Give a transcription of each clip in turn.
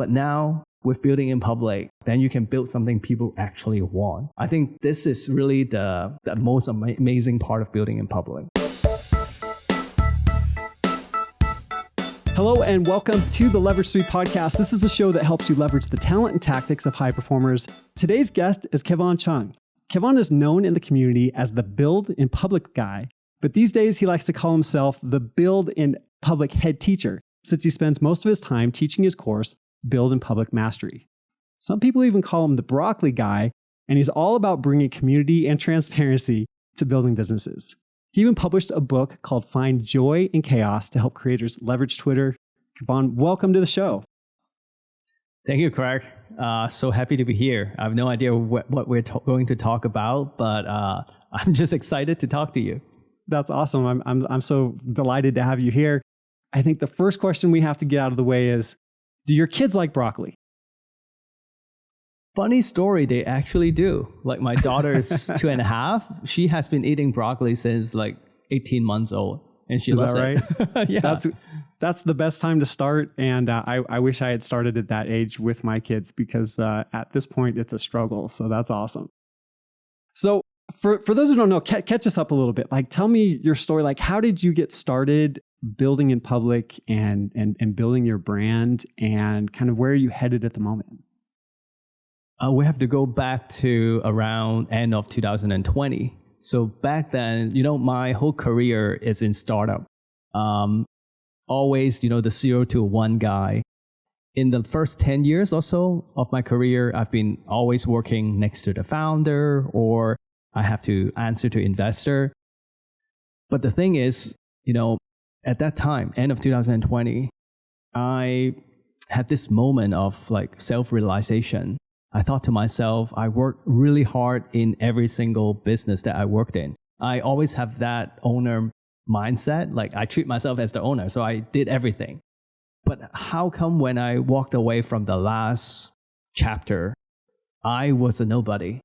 But now with building in public, then you can build something people actually want. I think this is really the most amazing part of building in public. Hello and welcome to the Leverage 3 podcast. This is the show that helps you leverage the talent and tactics of high performers. Today's guest is KEVON CHEUNG. KEVON is known in the community as the build in public guy, but these days he likes to call himself the build in public head teacher, since he spends most of his time teaching his course, Build in Public Mastery. Some people even call him the broccoli guy, and he's all about bringing community and transparency to building businesses. He even published a book called Find Joy in Chaos to help creators leverage Twitter. KEVON, welcome to the show. Thank you, Craig. So happy to be here. I have no idea what we're going to talk about, but I'm just excited to talk to you. That's awesome. I'm so delighted to have you here. I think the first question we have to get out of the way is, do your kids like broccoli? Funny story, they actually do. Like my daughter's 2.5. She has been eating broccoli since like 18 months old. And she loves it. Right? Yeah. That's the best time to start. And I wish I had started at that age with my kids because at this point it's a struggle. So that's awesome. So for those who don't know, catch us up a little bit. Like tell me your story. Like how did you get started building in public and building your brand, and kind of where are you headed at the moment? We have to go back to around end of 2020. So back then, my whole career is in startup. Always, the 0 to 1 guy. In the first 10 years or so of my career, I've been always working next to the founder, or I have to answer to investor. But the thing is, at that time, end of 2020, I had this moment of like self-realization. I thought to myself, I worked really hard in every single business that I worked in. I always have that owner mindset, like I treat myself as the owner, so I did everything. But how come when I walked away from the last chapter, I was a nobody?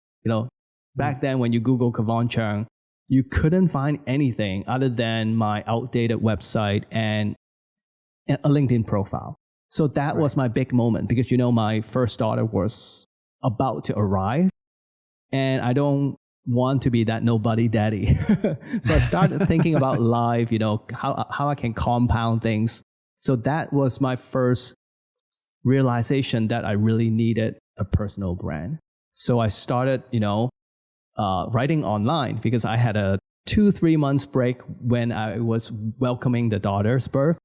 Back then when you Google KEVON CHEUNG, you couldn't find anything other than my outdated website and a LinkedIn profile. So that was my big moment because, my first daughter was about to arrive and I don't want to be that nobody daddy. So I started thinking about life, how I can compound things. So that was my first realization that I really needed a personal brand. So I started, writing online because I had a 2-3 months break when I was welcoming the daughter's birth.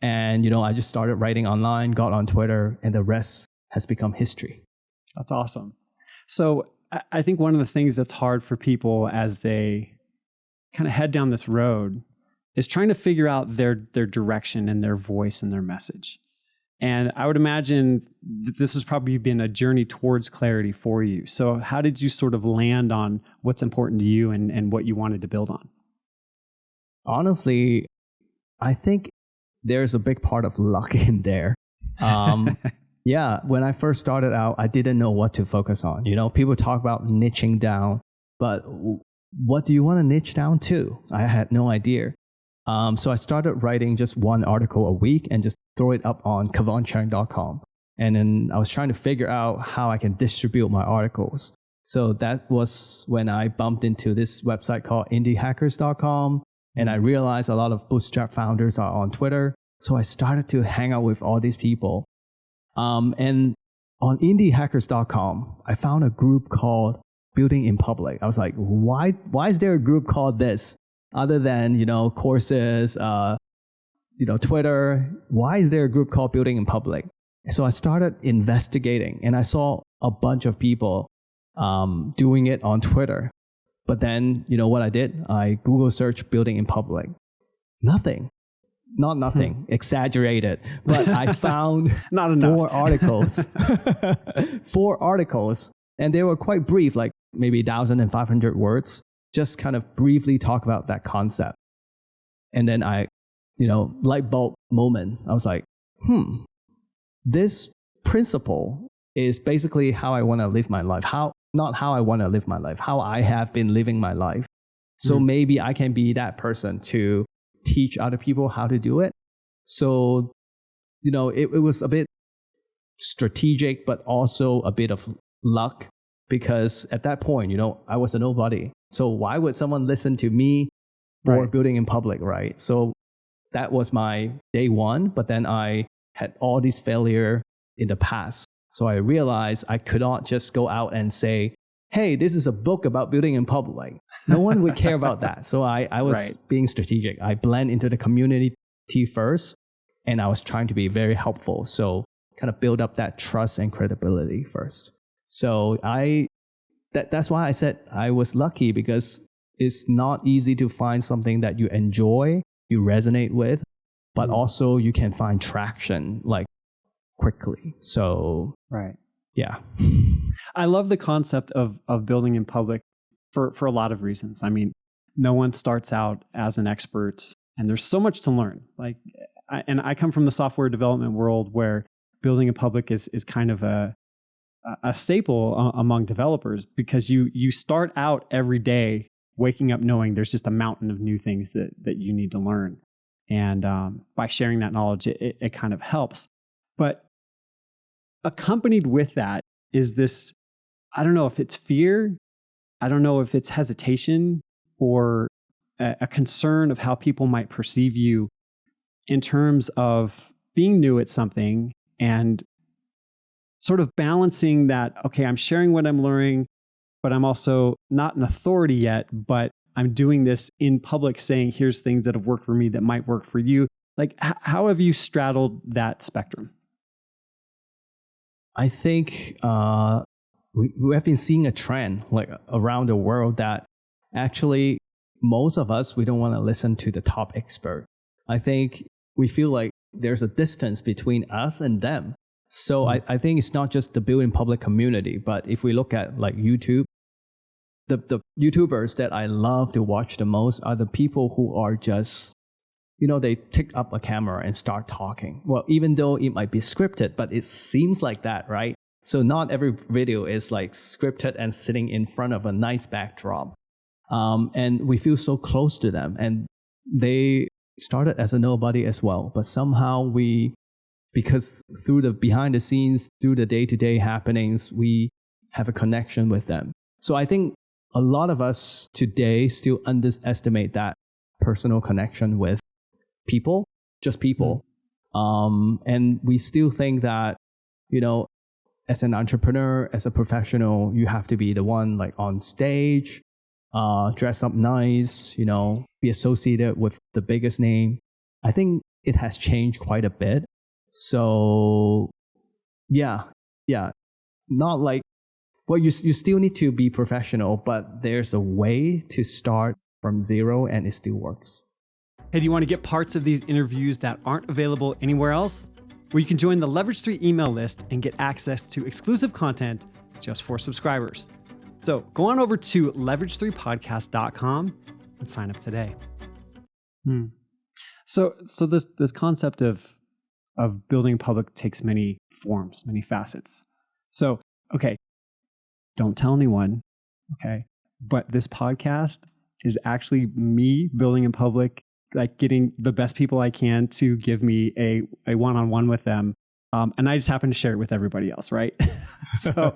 And, I just started writing online, got on Twitter, and the rest has become history. That's awesome. So I think one of the things that's hard for people as they kind of head down this road is trying to figure out their direction and their voice and their message. And I would imagine that this has probably been a journey towards clarity for you. So how did you sort of land on what's important to you and what you wanted to build on? Honestly, I think there's a big part of luck in there. Yeah, when I first started out, I didn't know what to focus on. People talk about niching down, but what do you want to niche down to? I had no idea. So I started writing just one article a week and just throw it up on KEVONCHEUNG.com. And then I was trying to figure out how I can distribute my articles. So that was when I bumped into this website called indiehackers.com. And I realized a lot of bootstrap founders are on Twitter. So I started to hang out with all these people. And on indiehackers.com, I found a group called Building in Public. I was like, why is there a group called this? Other than, courses, Twitter, why is there a group called Building in Public? So I started investigating and I saw a bunch of people doing it on Twitter. But then, what I did? I Google searched Building in Public. Nothing. Not nothing, exaggerated. But I found Not enough. 4 articles. 4 articles. And they were quite brief, like maybe 1,500 words. Just kind of briefly talk about that concept. And then I, light bulb moment. I was like, this principle is basically how I want to live my life. Not how I want to live my life, how I have been living my life. So maybe I can be that person to teach other people how to do it. So, it was a bit strategic, but also a bit of luck, because at that point, I was a nobody. So why would someone listen to me for building in public, right? So that was my day one, but then I had all these failure in the past. So I realized I could not just go out and say, hey, this is a book about building in public. No one would care about that. So I was being strategic. I blend into the community first, and I was trying to be very helpful. So kind of build up that trust and credibility first. So that's why I said I was lucky, because it's not easy to find something that you enjoy, you resonate with, but also you can find traction like quickly. So yeah. I love the concept of building in public for a lot of reasons. I mean, no one starts out as an expert, and there's so much to learn. I come from the software development world, where building in public is kind of a staple among developers, because you start out every day waking up knowing there's just a mountain of new things that you need to learn. And by sharing that knowledge, it kind of helps. But accompanied with that is this, I don't know if it's fear, I don't know if it's hesitation, or a concern of how people might perceive you in terms of being new at something, and sort of balancing that, okay, I'm sharing what I'm learning, but I'm also not an authority yet, but I'm doing this in public, saying, here's things that have worked for me that might work for you. Like, how have you straddled that spectrum? I think we have been seeing a trend like around the world that actually most of us, we don't want to listen to the top expert. I think we feel like there's a distance between us and them. So I think it's not just the building public community, but if we look at like YouTube, the YouTubers that I love to watch the most are the people who are just, they pick up a camera and start talking. Well, even though it might be scripted, but it seems like that, right? So not every video is like scripted and sitting in front of a nice backdrop. And we feel so close to them. And they started as a nobody as well. But somehow because through the behind the scenes, through the day-to-day happenings, we have a connection with them. So I think a lot of us today still underestimate that personal connection with people, just people. And we still think that, as an entrepreneur, as a professional, you have to be the one like on stage, dress up nice, be associated with the biggest name. I think it has changed quite a bit. So yeah, not like, well, you still need to be professional, but there's a way to start from zero and it still works. Hey, do you want to get parts of these interviews that aren't available anywhere else? Well, you can join the Leverage 3 email list and get access to exclusive content just for subscribers. So go on over to leverage3podcast.com and sign up today. So this concept of building public takes many forms, many facets. So, okay, don't tell anyone, okay? But this podcast is actually me building in public, like getting the best people I can to give me a one-on-one with them. And I just happen to share it with everybody else, right? So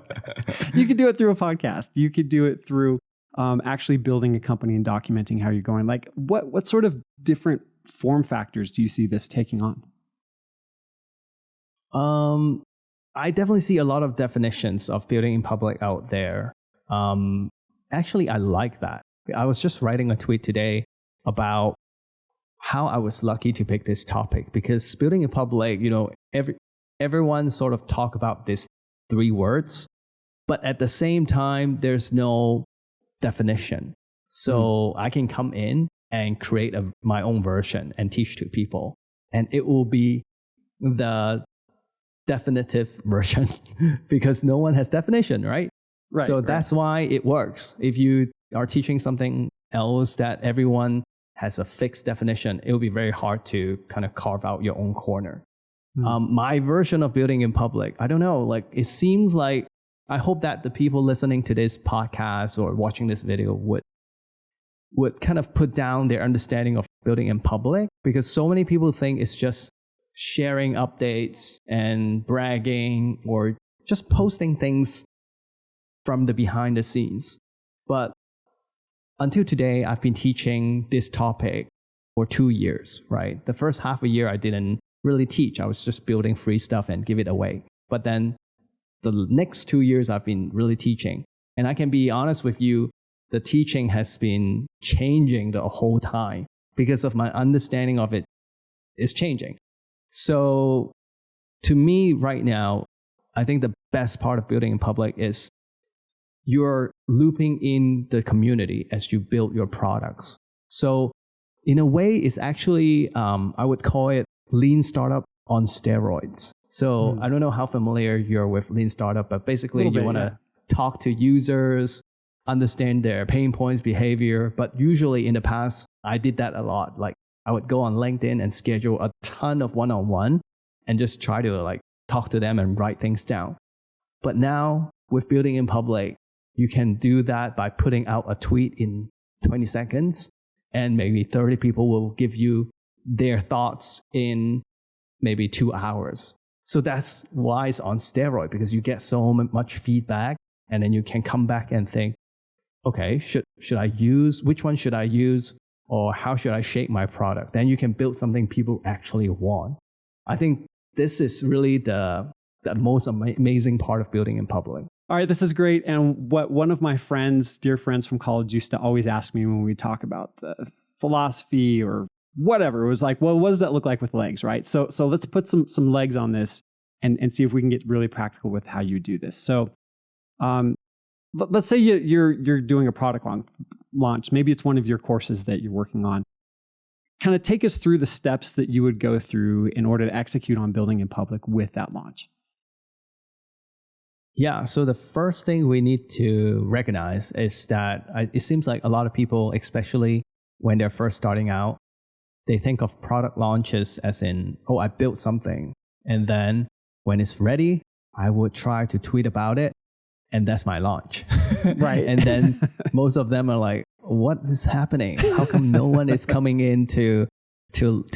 you could do it through a podcast. You could do it through actually building a company and documenting how you're going. Like what sort of different form factors do you see this taking on? I definitely see a lot of definitions of building in public out there. Actually, I like that. I was just writing a tweet today about how I was lucky to pick this topic, because building in public, everyone sort of talk about these 3 words, but at the same time, there's no definition. So I can come in and create my own version and teach to people, and it will be the definitive version because no one has definition, right? So that's why it works. If you are teaching something else that everyone has a fixed definition, it will be very hard to kind of carve out your own corner. My version of building in public, I don't know, like it seems like, I hope that the people listening to this podcast or watching this video would kind of put down their understanding of building in public, because so many people think it's just sharing updates and bragging or just posting things from the behind the scenes. But until today, I've been teaching this topic for 2 years, right? The first half a year, I didn't really teach. I was just building free stuff and give it away. But then the next 2 years, I've been really teaching. And I can be honest with you, the teaching has been changing the whole time because of my understanding of it is changing. So to me right now, I think the best part of building in public is you're looping in the community as you build your products. So in a way, it's actually, I would call it lean startup on steroids. So I don't know how familiar you're with lean startup, but basically you want to talk to users, understand their pain points, behavior. But usually in the past, I did that a lot. Like I would go on LinkedIn and schedule a ton of one-on-one and just try to like talk to them and write things down. But now with building in public, you can do that by putting out a tweet in 20 seconds and maybe 30 people will give you their thoughts in maybe 2 hours. So that's why it's on steroid, because you get so much feedback and then you can come back and think, okay, should I use, which one should I use, or how should I shape my product? Then you can build something people actually want. I think this is really the most amazing part of building in public. All right, this is great. And what one of my friends, dear friends from college, used to always ask me when we talk about philosophy or whatever, it was like, well, what does that look like with legs, right? So let's put some legs on this and see if we can get really practical with how you do this. So let's say you're doing a product launch. Maybe it's one of your courses that you're working on. Kind of take us through the steps that you would go through in order to execute on building in public with that launch. Yeah, so the first thing we need to recognize is that it seems like a lot of people, especially when they're first starting out, they think of product launches as in, oh, I built something. And then when it's ready, I would try to tweet about it. And that's my launch. Right. And then most of them are like, what is happening? How come no one is coming in to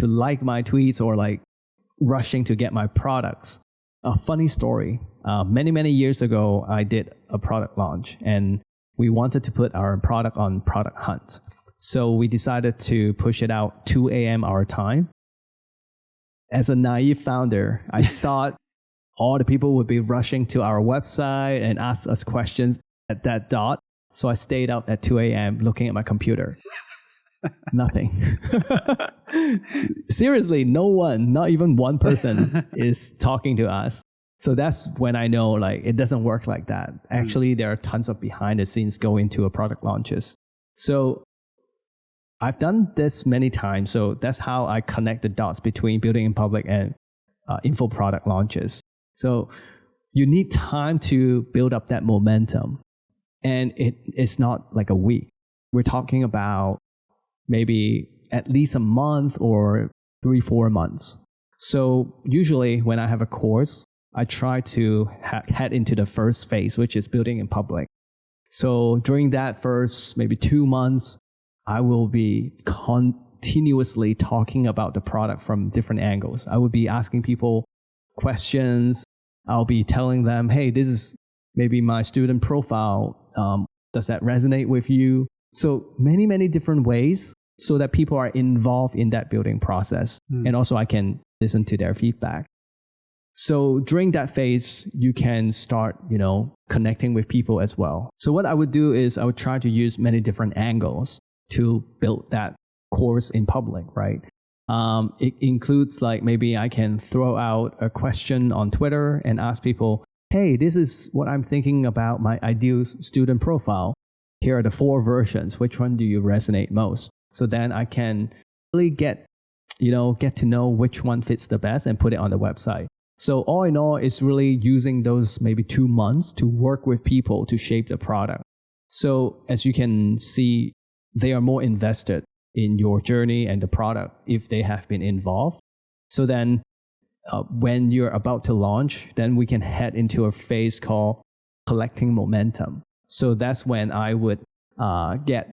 like my tweets or like rushing to get my products? A funny story. Many years ago, I did a product launch and we wanted to put our product on Product Hunt. So we decided to push it out 2 a.m. our time. As a naive founder, I thought all the people would be rushing to our website and ask us questions at that dot. So I stayed up at 2 a.m. looking at my computer. Nothing. Seriously, no one, not even one person is talking to us. So that's when I know like it doesn't work like that. Actually, there are tons of behind the scenes going into a product launches. So I've done this many times. So that's how I connect the dots between building in public and info product launches. So you need time to build up that momentum. And it's not like a week. We're talking about maybe at least a month or 3-4 months. So usually when I have a course, I try to head into the first phase, which is building in public. So during that first maybe 2 months, I will be continuously talking about the product from different angles. I would be asking people questions. I'll be telling them, hey, this is maybe my student profile. Does that resonate with you? So many different ways so that people are involved in that building process. And also I can listen to their feedback. So during that phase, you can start, connecting with people as well. So what I would do is I would try to use many different angles to build that course in public, right? It includes like maybe I can throw out a question on Twitter and ask people, hey, this is what I'm thinking about my ideal student profile. Here are the 4 versions. Which one do you resonate most? So then I can really get to know which one fits the best and put it on the website. So all in all, it's really using those maybe 2 months to work with people to shape the product. So as you can see, they are more invested in your journey and the product if they have been involved. So then when you're about to launch, then we can head into a phase called collecting momentum. So that's when I would get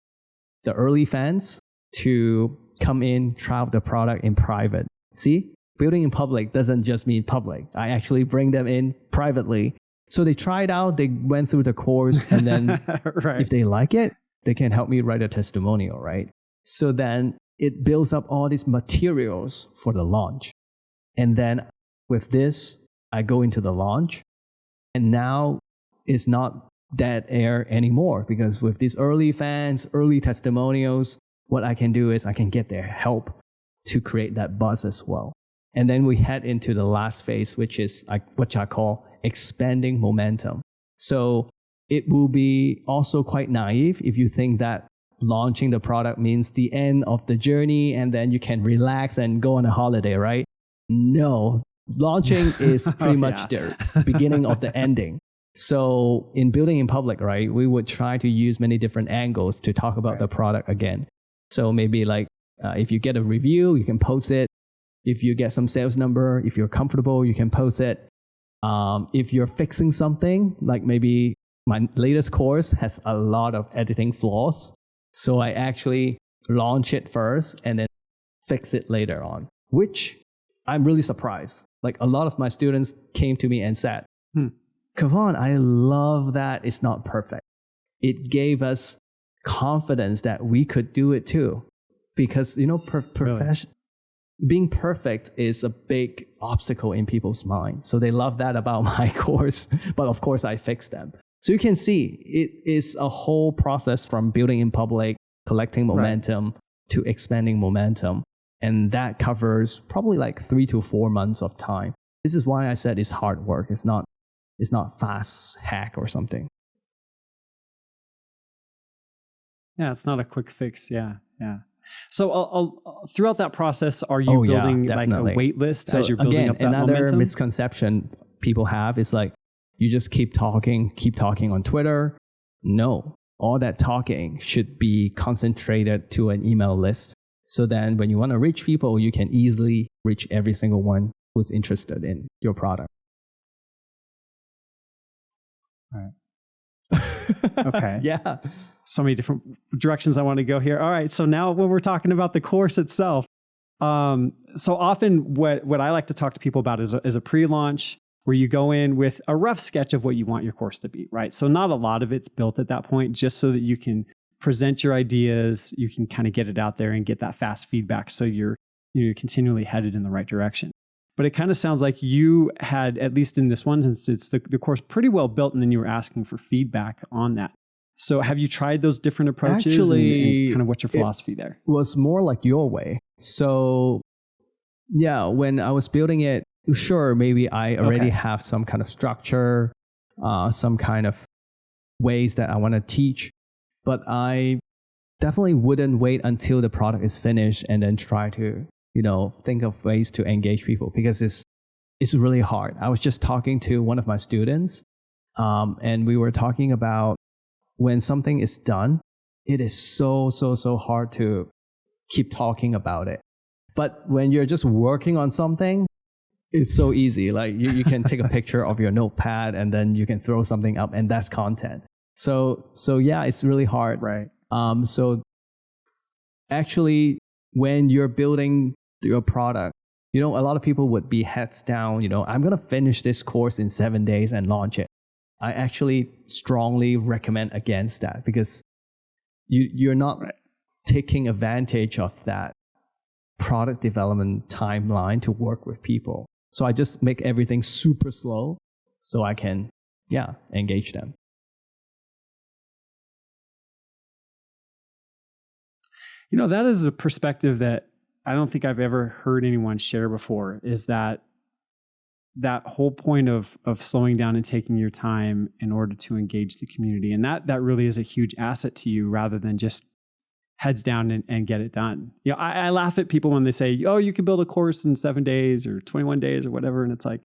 the early fans to come in, try out the product in private. See, building in public doesn't just mean public. I actually bring them in privately. So they tried out, they went through the course, and then right. if they like it, they can help me write a testimonial, right? So then it builds up all these materials for the launch. And then with this, I go into the launch, and now it's not dead air anymore, because with these early fans, early testimonials, what I can do is I can get their help to create that buzz as well. And then we head into the last phase, which is what I call expanding momentum. So it will be also quite naive if you think that launching the product means the end of the journey and then you can relax and go on a holiday, right? No, launching is pretty much the beginning of the ending. So in building in public, right, we would try to use many different angles to talk about the product again. So maybe like if you get a review, you can post it. If you get some sales number, if you're comfortable, you can post it. If you're fixing something, like maybe my latest course has a lot of editing flaws. So I actually launch it first and then fix it later on, which I'm really surprised. Like a lot of my students came to me and said, KEVON, I love that it's not perfect. It gave us confidence that we could do it too. Because, you know, being perfect is a big obstacle in people's mind. So they love that about my course. But of course, I fix them. So you can see it is a whole process from building in public, collecting momentum, to expanding momentum. And that covers probably like 3 to 4 months of time. This is why I said it's hard work. It's not fast hack or something. Yeah, it's not a quick fix. Yeah. So throughout that process, are you building like a wait list as you're building up that momentum? Another misconception people have is like, you just keep talking on Twitter. No, all that talking should be concentrated to an email list. So then when you want to reach people, you can easily reach every single one who's interested in your product. All right. Okay. Yeah. So many different directions I want to go here. All right. So now when we're talking about the course itself, so often what I like to talk to people about is a pre-launch where you go in with a rough sketch of what you want your course to be, right? So not a lot of it's built at that point, just so that you can present your ideas, you can kind of get it out there and get that fast feedback, so you're continually headed in the right direction. But it kind of sounds like you had, at least in this one instance, the course pretty well built, and then you were asking for feedback on that. So have you tried those different approaches? Actually, and kind of what's your philosophy there? It was more like your way. So yeah, when I was building it, sure, maybe I already have some kind of structure, some kind of ways that I want to teach, but I definitely wouldn't wait until the product is finished and then try to, think of ways to engage people, because it's really hard. I was just talking to one of my students, and we were talking about when something is done, it is so hard to keep talking about it. But when you're just working on something, it's so easy. Like you can take a picture of your notepad and then you can throw something up, and that's content. So yeah, it's really hard. Right. So actually, when you're building your product, a lot of people would be heads down, I'm going to finish this course in 7 days and launch it. I actually strongly recommend against that, because you're not taking advantage of that product development timeline to work with people. So I just make everything super slow so I can, engage them. That is a perspective that I don't think I've ever heard anyone share before, is that whole point of slowing down and taking your time in order to engage the community. And that really is a huge asset to you, rather than just heads down and get it done. I laugh at people when they say, oh, you can build a course in 7 days or 21 days or whatever. And it's like,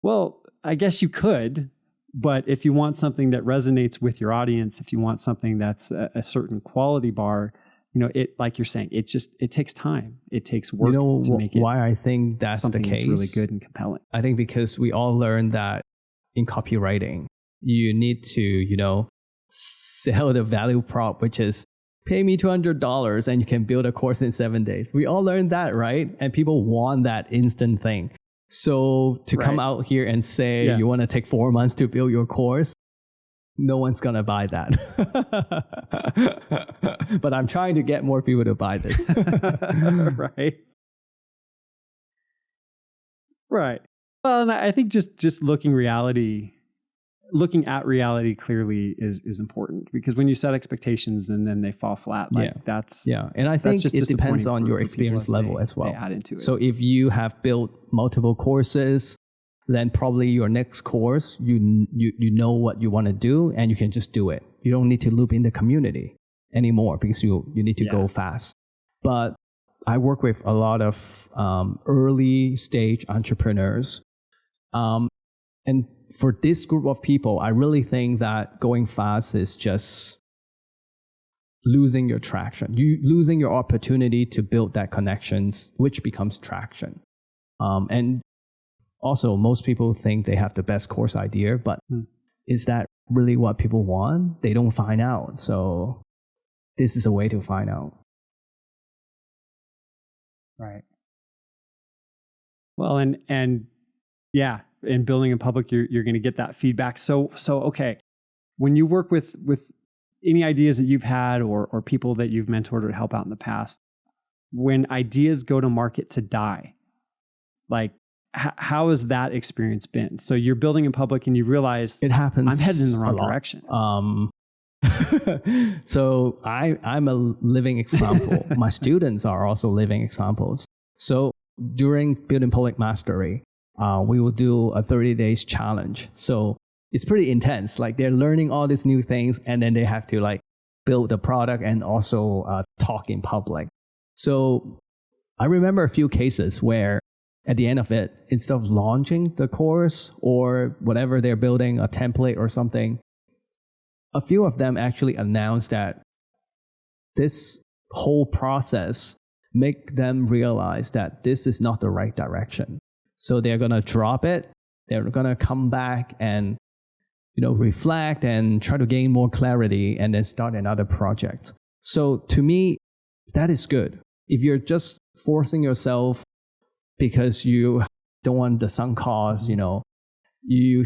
well, I guess you could, but if you want something that resonates with your audience, if you want something that's a certain quality bar, it, like you're saying, it takes time. It takes work to make it. Why I think that's something the case. That's really good and compelling. I think because we all learned that in copywriting, you need to, sell the value prop, which is pay me $200 and you can build a course in 7 days. We all learned that, right? And people want that instant thing. So to come out here and say you want to take 4 months to build your course, no one's going to buy that. But I'm trying to get more people to buy this. Right. Right. Well, and I think just looking at reality clearly is important, because when you set expectations and then they fall flat, that's and I think it depends on your experience level as well. Add into it. So if you have built multiple courses, then probably your next course, you know what you want to do and you can just do it. You don't need to loop in the community anymore because you need to go fast. But I work with a lot of early stage entrepreneurs. And for this group of people, I really think that going fast is just losing your traction. You losing your opportunity to build that connections, which becomes traction. And also, most people think they have the best course idea, but is that really what people want? They don't find out. So this is a way to find out. Right. Well, and in building in public, you're going to get that feedback. So okay, when you work with any ideas that you've had or people that you've mentored or helped out in the past, when ideas go to market to die, like how has that experience been? So you're building in public and you realize it happens. I'm headed in the wrong direction. So I'm a living example. My students are also living examples. So during Building Public Mastery, we will do a 30 days challenge. So it's pretty intense. Like they're learning all these new things and then they have to like build a product and also talk in public. So I remember a few cases where at the end of it, instead of launching the course or whatever they're building, a template or something, a few of them actually announced that this whole process make them realize that this is not the right direction. So they're going to drop it. They're going to come back and, reflect and try to gain more clarity and then start another project. So to me, that is good. If you're just forcing yourself because you don't want the sunk cost, you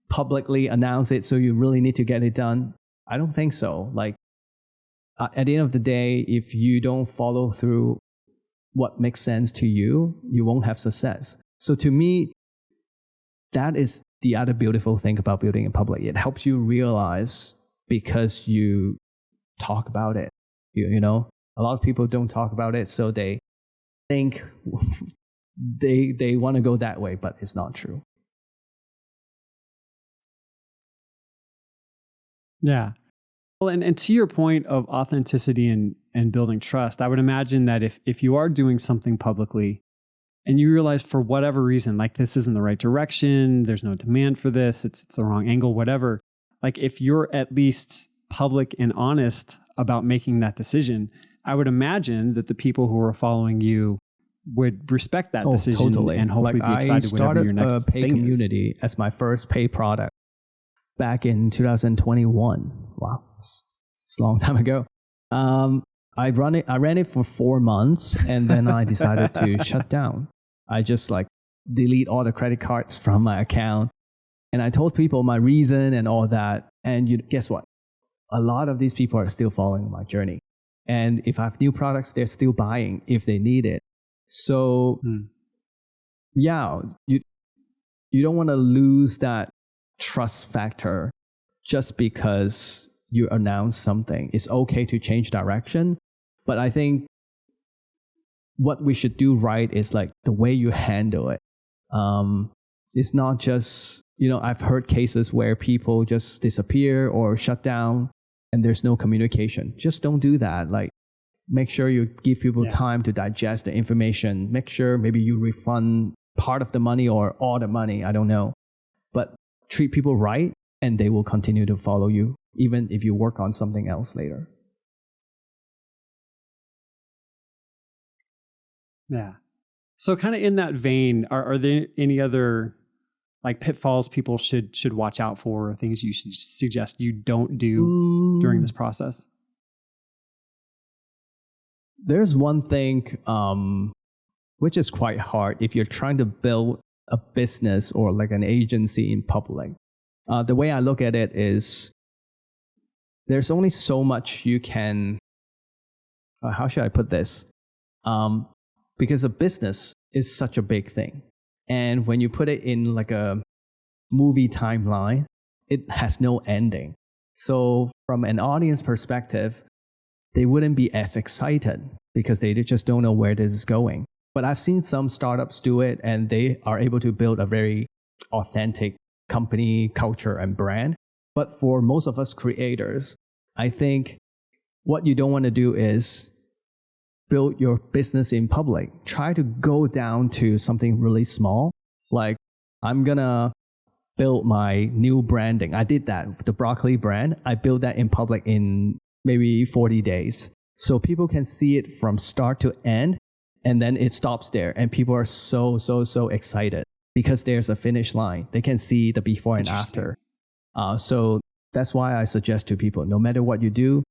publicly announce it, so you really need to get it done. I don't think so. Like at the end of the day, if you don't follow through what makes sense to you, you won't have success. So to me, that is the other beautiful thing about building in public. It helps you realize because you talk about it. You know, a lot of people don't talk about it, so they think they want to go that way, but it's not true. Yeah. Well, and to your point of authenticity and building trust, I would imagine that if you are doing something publicly and you realize for whatever reason, like this isn't the right direction, there's no demand for this, it's the wrong angle, whatever, like if you're at least public and honest about making that decision, I would imagine that the people who are following you would respect that decision totally. And hopefully be excited whatever your next thing is. I started a paid community as my first paid product back in 2021. Wow, it's a long time ago. I ran it for 4 months and then I decided to shut down. I just delete all the credit cards from my account. And I told people my reason and all that. And guess what? A lot of these people are still following my journey. And if I have new products, they're still buying if they need it. So yeah, you don't want to lose that trust factor just because you announce something. It's okay to change direction. But I think what we should do right is the way you handle it. It's not just, I've heard cases where people just disappear or shut down and there's no communication. Just don't do that. Make sure you give people time to digest the information. Make sure maybe you refund part of the money or all the money. I don't know. But treat people right and they will continue to follow you, even if you work on something else later. Yeah. So kind of in that vein, are there any other pitfalls people should watch out for, or things you should suggest you don't do during this process? there's one thing which is quite hard if you're trying to build a business or like an agency in public. The way I look at it is there's only so much you can, how should I put this? Because a business is such a big thing. And when you put it in like a movie timeline, it has no ending. So from an audience perspective, they wouldn't be as excited because they just don't know where this is going. But I've seen some startups do it and they are able to build a very authentic company culture and brand. But for most of us creators, I think what you don't want to do is build your business in public. Try to go down to something really small. Like, I'm going to build my new branding. I did that with the broccoli brand. I built that in public in maybe 40 days. So people can see it from start to end, and then it stops there. And people are so excited because there's a finish line. They can see the before and after. So that's why I suggest to people, no matter what you do,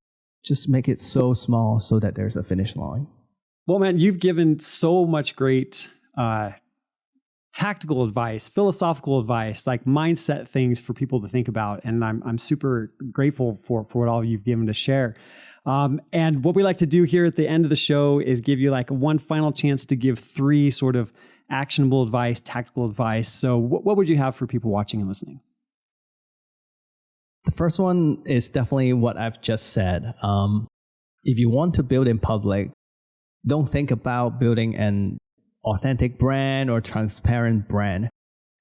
just make it so small so that there's a finish line. Well, man, you've given so much great tactical advice, philosophical advice, like mindset things for people to think about. And I'm super grateful for what all you've given to share. And what we like to do here at the end of the show is give you like one final chance to give 3 sort of actionable advice, tactical advice. So what would you have for people watching and listening? The first one is definitely what I've just said. If you want to build in public, don't think about building an authentic brand or transparent brand.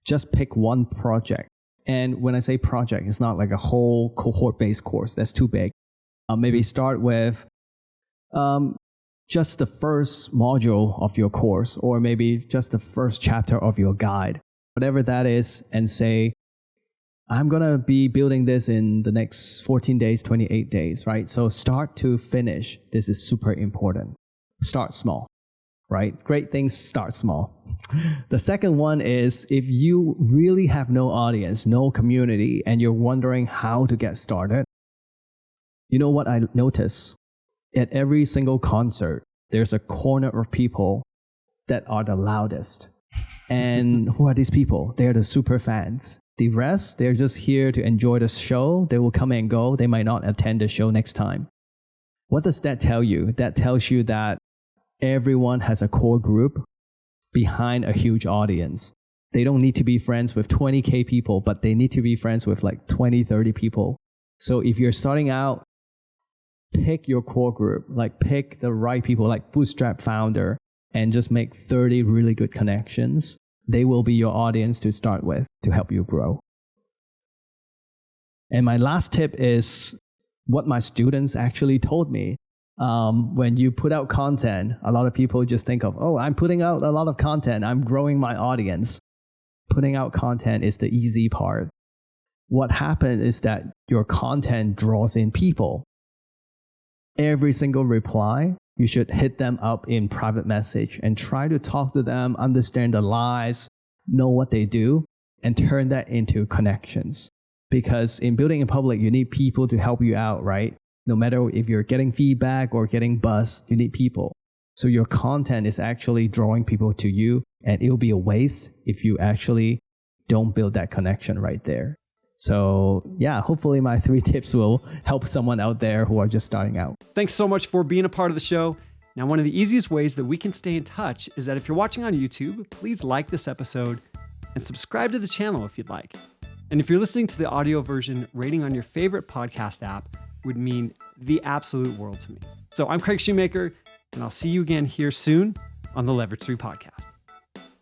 Just pick one project. And when I say project, it's not like a whole cohort-based course. That's too big. Maybe start with just the first module of your course, or maybe just the first chapter of your guide, whatever that is, and say, I'm going to be building this in the next 14 days, 28 days, right? So start to finish. This is super important. Start small, right? Great things start small. The second one is if you really have no audience, no community, and you're wondering how to get started, you know what I notice? At every single concert, there's a corner of people that are the loudest. And who are these people? They're the super fans. The rest, they're just here to enjoy the show. They will come and go. They might not attend the show next time. What does that tell you? That tells you that everyone has a core group behind a huge audience. They don't need to be friends with 20K people, but they need to be friends with like 20, 30 people. So if you're starting out, pick your core group, like pick the right people, like bootstrap founder, and just make 30 really good connections. They will be your audience to start with to help you grow. And my last tip is what my students actually told me. When you put out content, a lot of people just think of, oh, I'm putting out a lot of content. I'm growing my audience. Putting out content is the easy part. What happens is that your content draws in people. Every single reply, you should hit them up in private message and try to talk to them, understand their lives, know what they do, and turn that into connections. Because in building in public, you need people to help you out, right? No matter if you're getting feedback or getting buzz, you need people. So your content is actually drawing people to you, and it'll be a waste if you actually don't build that connection right there. So yeah, hopefully my 3 tips will help someone out there who are just starting out. Thanks so much for being a part of the show. Now, one of the easiest ways that we can stay in touch is that if you're watching on YouTube, please like this episode and subscribe to the channel if you'd like. And if you're listening to the audio version, rating on your favorite podcast app would mean the absolute world to me. So I'm Craig Shoemaker, and I'll see you again here soon on the Leverage 3 podcast.